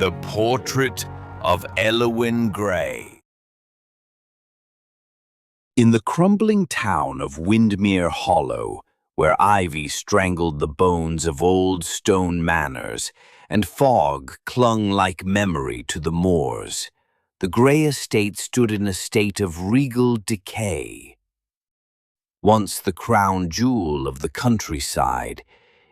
The Portrait of Elowen Graye. In the crumbling town of Windmere Hollow, where ivy strangled the bones of old stone manors and fog clung like memory to the moors, the Graye estate stood in a state of regal decay. Once the crown jewel of the countryside,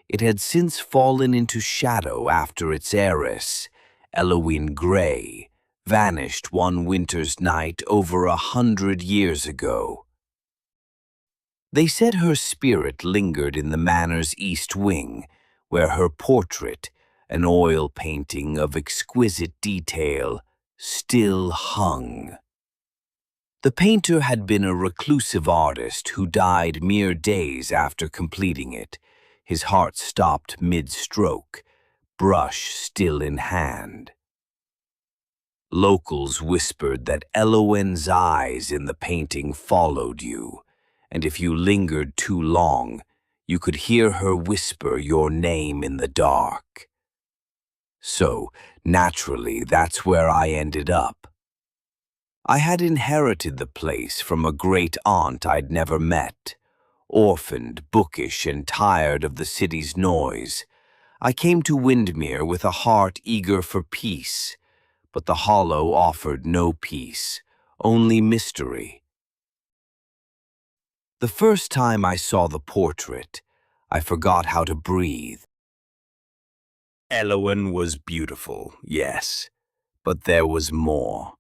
it had since fallen into shadow after its heiress, Elowen Graye, vanished one winter's night over 100 years ago. They said her spirit lingered in the manor's east wing, where her portrait, an oil painting of exquisite detail, still hung. The painter had been a reclusive artist who died mere days after completing it, his heart stopped mid-stroke, brush still in hand. Locals whispered that Elowen's eyes in the painting followed you, and if you lingered too long, you could hear her whisper your name in the dark. So, naturally, that's where I ended up. I had inherited the place from a great aunt I'd never met. Orphaned, bookish, and tired of the city's noise, I came to Windmere with a heart eager for peace, but the hollow offered no peace, only mystery. The first time I saw the portrait, I forgot how to breathe. Elowen was beautiful, yes, but there was more.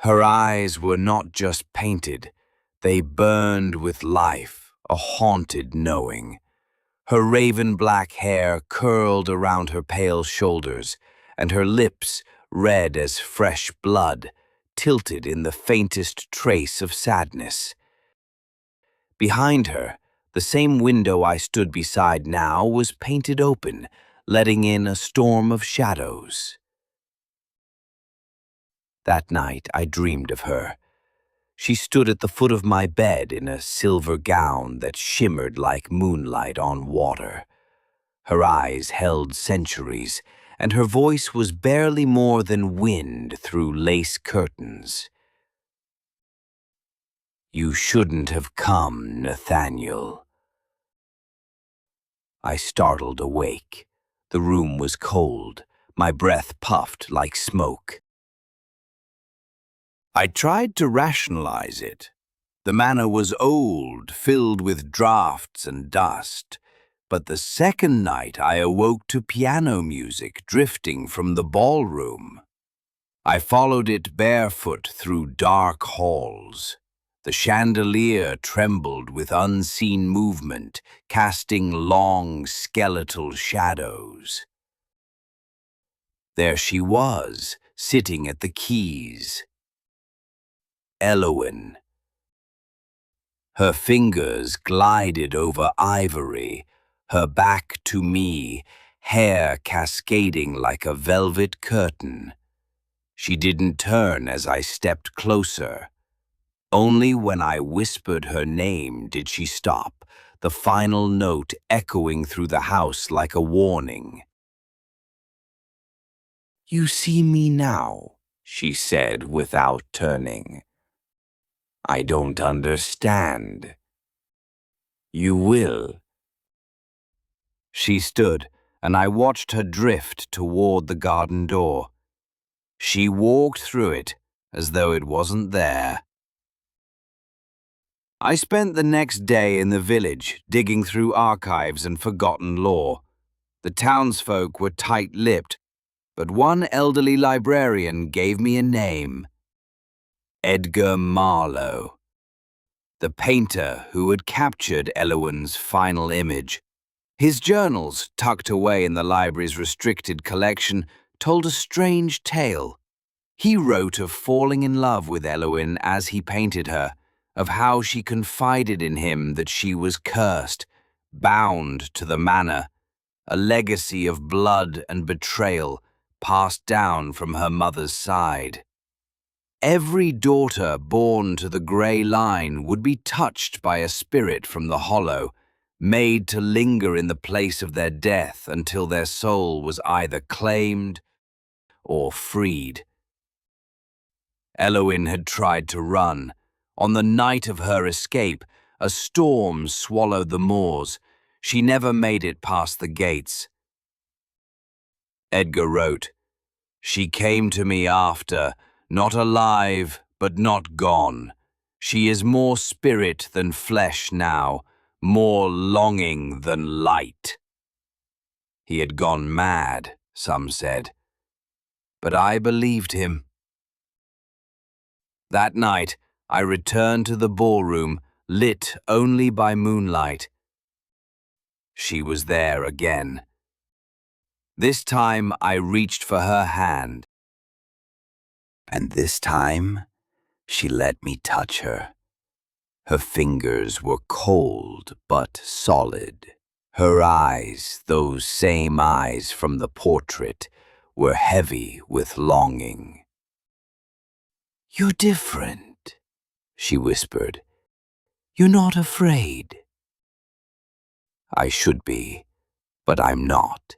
Her eyes were not just painted, they burned with life, a haunted knowing. Her raven-black hair curled around her pale shoulders, and her lips, red as fresh blood, tilted in the faintest trace of sadness. Behind her, the same window I stood beside now was painted open, letting in a storm of shadows. That night I dreamed of her. She stood at the foot of my bed in a silver gown that shimmered like moonlight on water. Her eyes held centuries, and her voice was barely more than wind through lace curtains. "You shouldn't have come, Nathaniel." I startled awake. The room was cold. My breath puffed like smoke. I tried to rationalize it. The manor was old, filled with draughts and dust. But the second night I awoke to piano music drifting from the ballroom. I followed it barefoot through dark halls. The chandelier trembled with unseen movement, casting long, skeletal shadows. There she was, sitting at the keys. Elowen. Her fingers glided over ivory, her back to me, hair cascading like a velvet curtain. She didn't turn as I stepped closer. Only when I whispered her name did she stop, the final note echoing through the house like a warning. "You see me now," she said without turning. "I don't understand." "You will." She stood, and I watched her drift toward the garden door. She walked through it as though it wasn't there. I spent the next day in the village, digging through archives and forgotten lore. The townsfolk were tight-lipped, but one elderly librarian gave me a name. Edgar Marlowe, the painter who had captured Elowen's final image. His journals, tucked away in the library's restricted collection, told a strange tale. He wrote of falling in love with Elowen as he painted her, of how she confided in him that she was cursed, bound to the manor, a legacy of blood and betrayal passed down from her mother's side. Every daughter born to the Graye line would be touched by a spirit from the hollow, made to linger in the place of their death until their soul was either claimed or freed. Elowen had tried to run. On the night of her escape, a storm swallowed the moors. She never made it past the gates. Edgar wrote, "She came to me after, not alive, but not gone. She is more spirit than flesh now, more longing than light." He had gone mad, some said, but I believed him. That night, I returned to the ballroom, lit only by moonlight. She was there again. This time I reached for her hand, and this time she let me touch her. Her fingers were cold but solid. Her eyes, those same eyes from the portrait, were heavy with longing. "You're different," she whispered. "You're not afraid." I should be, but I'm not.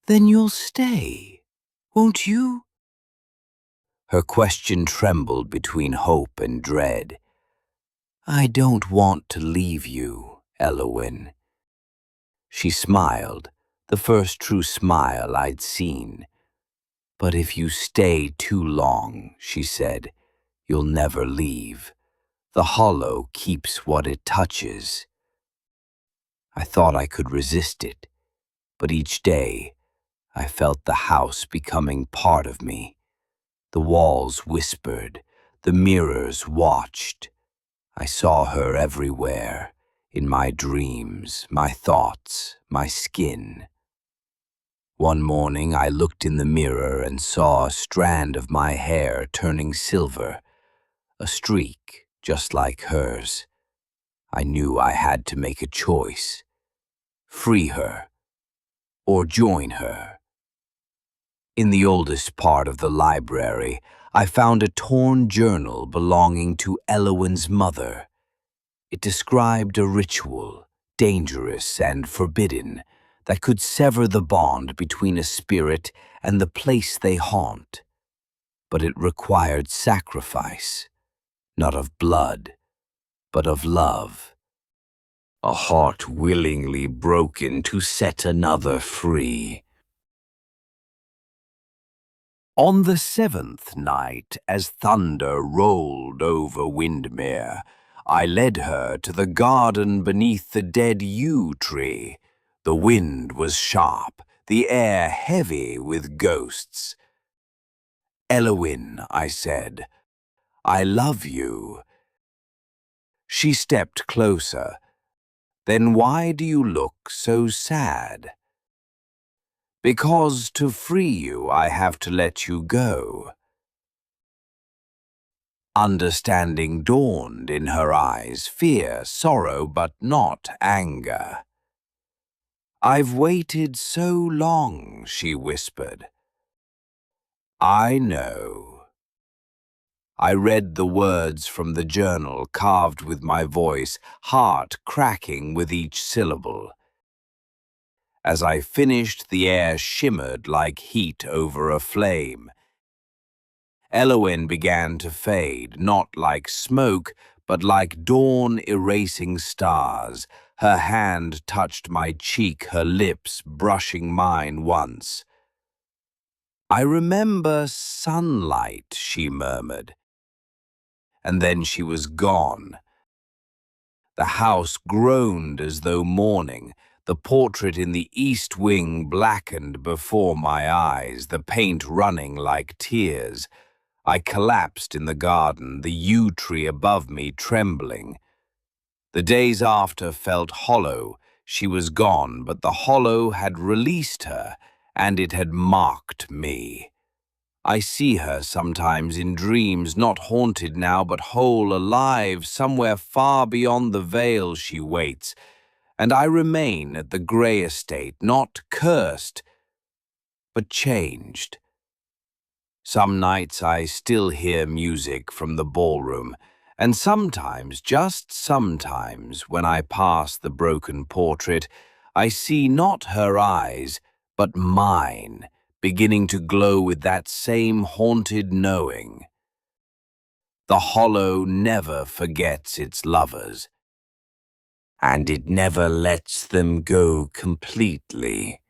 "Then you'll stay, won't you?" Her question trembled between hope and dread. "I don't want to leave you, Elowen." She smiled, the first true smile I'd seen. "But if you stay too long," she said, "you'll never leave. The hollow keeps what it touches." I thought I could resist it, but each day I felt the house becoming part of me. The walls whispered, the mirrors watched. I saw her everywhere, in my dreams, my thoughts, my skin. One morning I looked in the mirror and saw a strand of my hair turning silver, a streak just like hers. I knew I had to make a choice. Free her, or join her. In the oldest part of the library, I found a torn journal belonging to Elowen's mother. It described a ritual, dangerous and forbidden, that could sever the bond between a spirit and the place they haunt. But it required sacrifice, not of blood, but of love. A heart willingly broken to set another free. On the seventh night, as thunder rolled over Windermere, I led her to the garden beneath the dead yew tree. The wind was sharp, the air heavy with ghosts. "Elowen," I said, "I love you." She stepped closer. "Then why do you look so sad?" "Because to free you I have to let you go." Understanding dawned in her eyes, fear, sorrow, but not anger. "I've waited so long," she whispered. "I know." I read the words from the journal, carved with my voice, heart cracking with each syllable. As I finished, the air shimmered like heat over a flame. Elowen began to fade, not like smoke, but like dawn-erasing stars. Her hand touched my cheek, her lips brushing mine once. "I remember sunlight," she murmured. And then she was gone. The house groaned as though mourning. The portrait in the east wing blackened before my eyes, the paint running like tears. I collapsed in the garden, the yew tree above me trembling. The days after felt hollow. She was gone, but the hollow had released her, and it had marked me. I see her sometimes in dreams, not haunted now, but whole, alive, somewhere far beyond the veil she waits. And I remain at the Graye estate, not cursed, but changed. Some nights I still hear music from the ballroom, and sometimes, just sometimes, when I pass the broken portrait, I see not her eyes, but mine, beginning to glow with that same haunted knowing. The hollow never forgets its lovers, and it never lets them go completely.